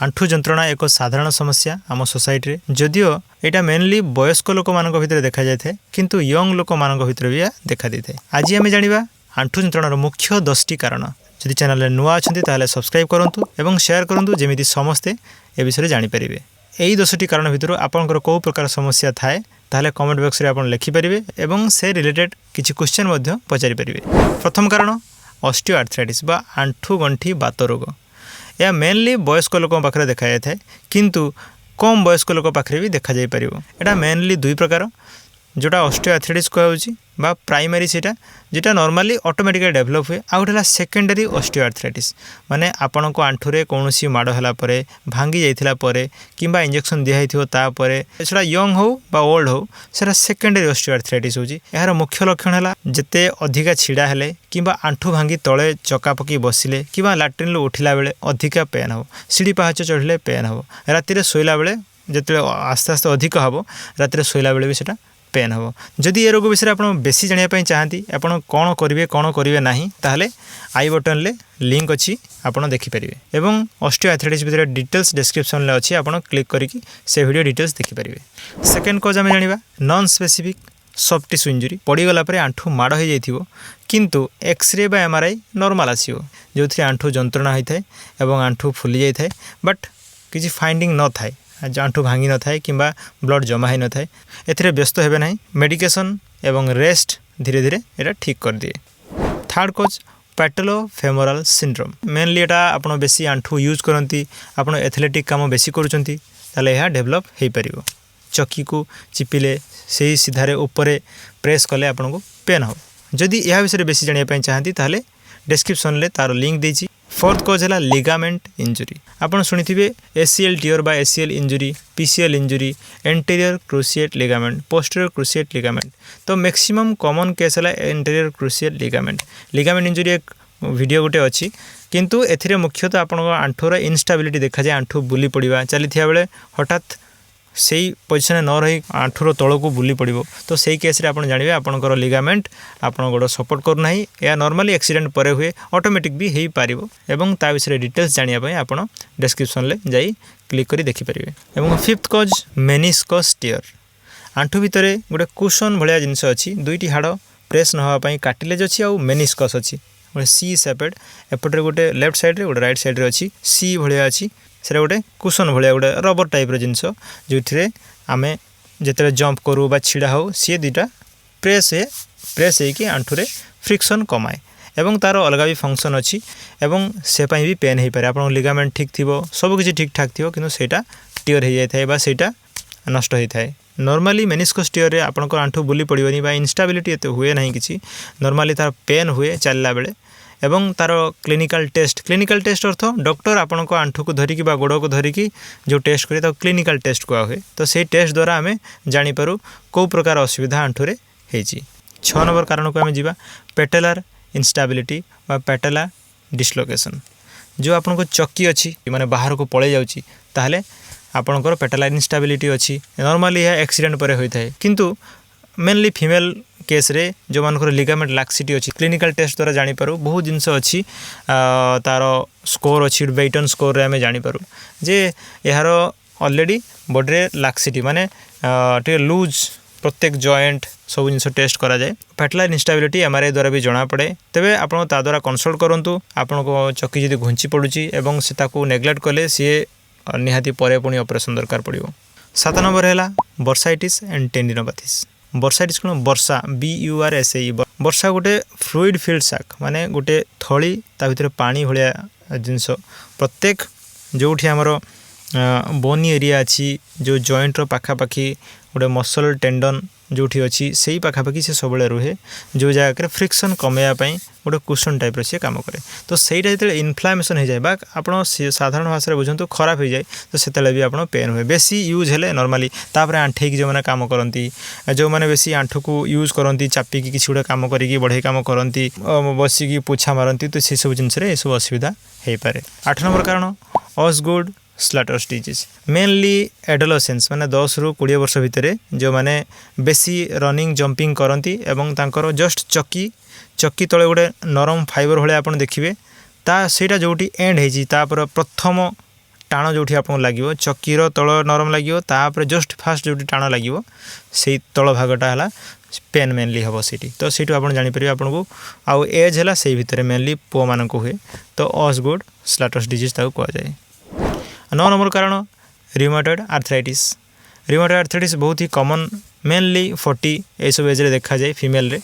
आंठु जंत्रणा एक साधारण समस्या आम सोसाइटी जदियो यहाँ मेनली वयस्क लोक मान भर देखा जाए किंतु यंग लोक मान भर भी देखा दी था। आज आम जाना आंठु जंत्रणार मुख्य 10टी कारण। जदि चैनल नुआ अच्छा सब्सक्राइब करूँ और शेयर करूँ जमी समस्ते ए विषय जानीपर। यही 10टी कारण भितर आपंकर कौ प्रकार समस्या थाए ताहले कमेंट बॉक्स रे आपन लिखिपारे और से रिलेटेड किसी क्वेश्चन पचारि पारे। प्रथम कारण ऑस्टियोआर्थराइटिस बा आंठु गंठी बात रोग। यह मेनली वयस्क लोक पाखे देखा जाए किंतु कम वयस्क लोक पाखे भी देखा जाई परिवो। एटा मेनली दुई प्रकार जोटा ऑस्टियोआर्थराइटिस कहउची बा प्राइमरी सेटा जेटा नॉर्मली ऑटोमेटिकली डेवलप हुए। आउ गोटे सेकेंडरी ऑस्टियोआर्थराइटिस माने आपन को आंठुरे कौनसी माड़ होला परे भांगी जाइथिला परे किंबा इंजेक्शन दिया हिथिबो ता परे सेटा यंग हो बा ओल्ड हो सेटा सेकेंडरी ऑस्टियोआर्थराइटिस होची। यार मुख्य लक्षण है जेते अधिका छिड़ा हेले किंबा आंठु भांगी तले चका पकी बसिले किंबा लैट्रिन उठिला बेले अधिका पेन हो, सीढ़ी पहाच चढ़िले पेन हो, राति शोला बेले जिते आस्ते आस्ते अधिक हम राति शोला बेले भी सेटा पेन हम। जदि ये रोग विषय आप बेसी जानापी चाहती आपड़ कौन करेंगे ना ताहले आई बटन ले लिंक अच्छी आपड़ देखिपारे और ऑस्टियोआर्थराइटिस भितर डिटेल्स डिस्क्रिप्शन में अच्छी आपड़ क्लिक करके से वीडियो डिटेल्स देखिपारे। सेकेंड कज आम जाना non specific soft tissue injury पड़गला आंठु माड़ हो जाइथिबो किंतु एक्सरे बा एमआरआई नॉर्मल आसीबो जो आंठु जंत्रणा होता है और आंठु फुली जाए बट किसी फाइंडिंग न थाए आंठु भांगी न थाए कि ब्लड जमा हो न थाए एथिरे व्यस्त हेबे नहीं। मेडिकेशन एवं रेस्ट धीरे धीरे एटा ठीक कर दिए। थर्ड कज पैटेलोफेमोरल सिंड्रोम मेनली एटा आपण बेसी आंठु यूज करती आपण एथलेटिक काम बेसी करूछंती ताले यह डेवलप हो पारिबो। चक्की को चिपिले से सीधारे ऊपर प्रेस कले आपन को पेन हो। जदि यह विषय बेसी जानिया चाहती ताले डिस्क्रिप्शन ले तार लिंक देछि। फोर्थ कज है लिगामेंट इंजुरी आपन सुनिथिबे एसीएल टियर बा ACL injury, PCL injury, anterior cruciate ligament, posterior cruciate ligament. तो मैक्सिमम कॉमन केस है anterior cruciate ligament. Ligament injury एक वीडियो गोटे अच्छी किंतु एथिरे मुख्यतः आपण आंठुर इनस्टेबिलिटी देखा जाए। आंठु बुली पड़ा चली बेले हठात से पोजिशन न रही आंठुर तल को बुली पड़ो तो सही केस आप जानवे आपंकर लिगामेंट आप गोड़ सपोर्ट करना या नॉर्मली एक्सीडेंट पर हुए ऑटोमेटिक भी हो पार और ता विषय डिटेल्स जानापी आप डिस्क्रिप्शन ले जाई क्लिक कर देखिपारे। और फिफ्थ कज मेनिस्कस टियर आंठु भितर गोटे कुशन भाया जिनस अच्छी दुईटी हाड़ प्रेस नापी कार्टिलेज अच्छी आउ मेनिस्कस अच्छी गोटे सी सेपेड एपटे गोटे लेफ्ट साइड गोटे राइट साइड अच्छी सी भाया अच्छी से गोटे कुशन भाया गोटे रबर टाइप जिनस जो आम जिते जंप करूँ बा छिड़ा हो सी दुईटा प्रेस होगी आंठुरे फ्रिक्शन कमाए एवं तार अलग भी फंक्शन अच्छी एवं से भी पेन हो पाए। आप लिगामेंट ठीक थी सबकि ठीक ठाक थी कि सहीटा टियर हो जाए सहीटा नष्ट होता है। नॉर्मली मेनिस्कस टियर आपंकर आंठु बुली पड़ोनी बा इनस्टेबिलिटी एत हुए ना कि नॉर्मली तार पेन हुए चलला बेले एवं तार क्लिनिकल टेस्ट अर्थ डॉक्टर आपण को आंठू को धरिकी बा गोड़ को धरिकी जो टेस्ट करे तो क्लिनिकल टेस्ट कहा हुए। तो से टेस्ट द्वारा आम जानीपारू कौ प्रकार असुविधा आंठुरे होती। 6 नंबर कारण को आम जा पेटेलर इनस्टेबिलिटी बा पेटेला डिस्लोकेशन जो आपन को चक्की अच्छी माने बाहर को पड़े जाउची ताहले आपनकर पेटेला इनस्टेबिलिटी अच्छी नॉर्मली यह एक्सीडेंट पर होता है किंतु मेनली फीमेल केस रे जो मानकर लिगामेंट लाक्सिटी अच्छी क्लिनिकल टेस्ट द्वारा जानीपारू बहुत जिनस अच्छी तार स्कोर अच्छी बेटन स्कोर रे आम जानीपारू जे यार ऑलरेडी बॉडी लाक्सिटी माने टे लूज प्रत्येक जॉइंट सब जिन टेस्ट करा जाए। पेटेलर इनस्टेबिलिटी एमआरआई द्वारा भी जना पड़े तेबे आपण ता द्वारा कंसल्ट करंतु आपण को चक्की जदि घुंची पड़ुची एवं से ताकू नेग्लेक्ट कले सी निहाती परे पुणी ऑपरेशन दरकार पड़ो। 7 नंबर है बर्साइटिस एंड टेंडिनोपैथिस। बर्साइटिस कौन बर्षा BURSAE बर्षा गोटे फ्लूइड फील्ड साक माने गोटे थली ता भीतर पानी भाया जिनस प्रत्येक जो आमर बोनी एरिया अच्छी जो जॉइंट रो पाखापाखी गोटे मसल टेंडन जो अच्छी से पाखापाखी से सब रुहे जो जगह फ्रिक्शन कमेवाई गोटे कुशन टाइप सी काम करे। तो सहीटा जो इनफ्लामेसन हो जाए बा आप साधारण भाषा बुझे खराब हो जाए तो से भी आप पेन हुए बेसी यूज है नॉर्मली तापर आंठेक जो मैंने काम करती जो मैंने बेसी आंठू को यूज करती चापिकी किसी गोटे काम करी बढ़े काम करती बसिकी पोछा मारती तो से सब जिनस सब असुविधा हो पाए। 8 नंबर कारण ऑसगुड स्लैटर स्टिचेस मेनली एडोलेसेंस माने 10 ରୁ 20 वर्ष भितर जो माने बेसी रनिंग जंपिंग करती एवं तांकर जस्ट चक्की तले गोटे नरम फाइबर भाया आप देखिए ता सेटा जोटी एंड होती प्रथम टाण जो आपको लगे चकीर तल नरम लगे तापर जस्ट फास्ट जो टाण लगे से तल भागटा है पेन मेनली हम से तो सीटू आप जापर आपको आउ एज है से भितर मेनली पुओ मान हुए तो ऑसगुड स्लाटस डिजीज कहुए। 9 नंबर कारण रिमाटॉइड आर्थराइटिस। रिमाटॉइड आर्थराइटिस बहुत ही कॉमन मेनली 40 ये सब एज देखा जाए फीमेल रे।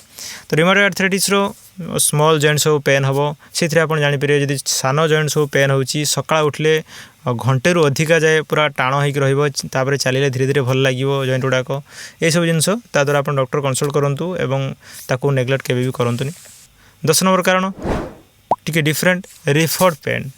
तो रिमाटॉइड आर्थराइटिस स्मॉल जॉइंट सब पेन हम से जापर जब सान जॉइंट सब पेन हो सका उठले घंटे रु अधिका जाए पूरा टाण होपर चलिए धीरे धीरे भल लगे जॉइंट गुड़ाक ये सब जिनस द्वारा आप डॉक्टर कंसल्ट करूँ एवं ताकू नेग्लेक्ट केवे भी करंतुनी। 10 नंबर कारण टिके different referred pain.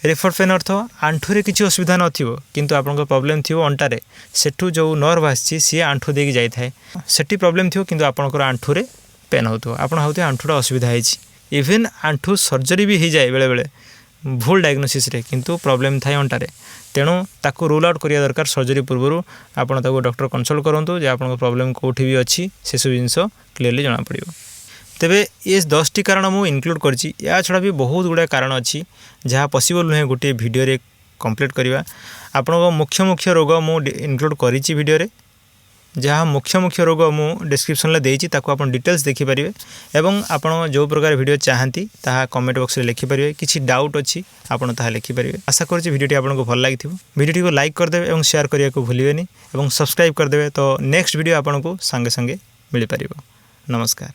Referred pain अर्थ आंठुरे किसी असुविधा नथिबो किंतु आपनको प्रॉब्लम थियो अंटारे सेठू जो नर्व आसी सी आंठू देकी जाई थाए सेठी प्रॉब्लम थियो किंतु आपनकर आंठुरे पेन होतो आपण होते आंठुटा असुविधा है। इवन आंठू सर्जरी भी हो जाए बेले बेले भूल डायग्नोसिस रे किंतु प्रॉब्लम थाए अंटारे तेणु ताकू रूल आउट करिया दरकार सर्जरी पूर्व आपण ताकू डॉक्टर कंसल्ट करंतु जे आपनको प्रॉब्लम कोठी भी अछि से सब जिंस क्लियरली जाना पड़िबो। तेबे ये 10 टी कारण मु इंक्लूड करछि या छडा भी बहुत गुडा कारण अछि जहाँ पॉसिबल नुहे गोटे वीडियो रे कंप्लीट करवा। आपनको मुख्य मुख्य रोग मु इंक्लूड करिछि वीडियो रे जहाँ मुख्य मुख्य रोग मु डिस्क्रिप्शन ले देइछि ताको आपण डिटेल्स देखि परिबे एवं आपण जो प्रकार वीडियो चाहंती ताहा कमेंट बॉक्स रे लिखि परिबे। किछि डाउट अछि आपण ताहा लिखि परिबे। आशा करछि वीडियोटी आपनको भल लागिथिबो। वीडियोटी को लाइक कर देबे एवं शेयर करिया को भूलिबेनी एवं सब्सक्राइब कर देबे तो नेक्स्ट वीडियो आपनको संगे संगे मिल परिबो। नमस्कार।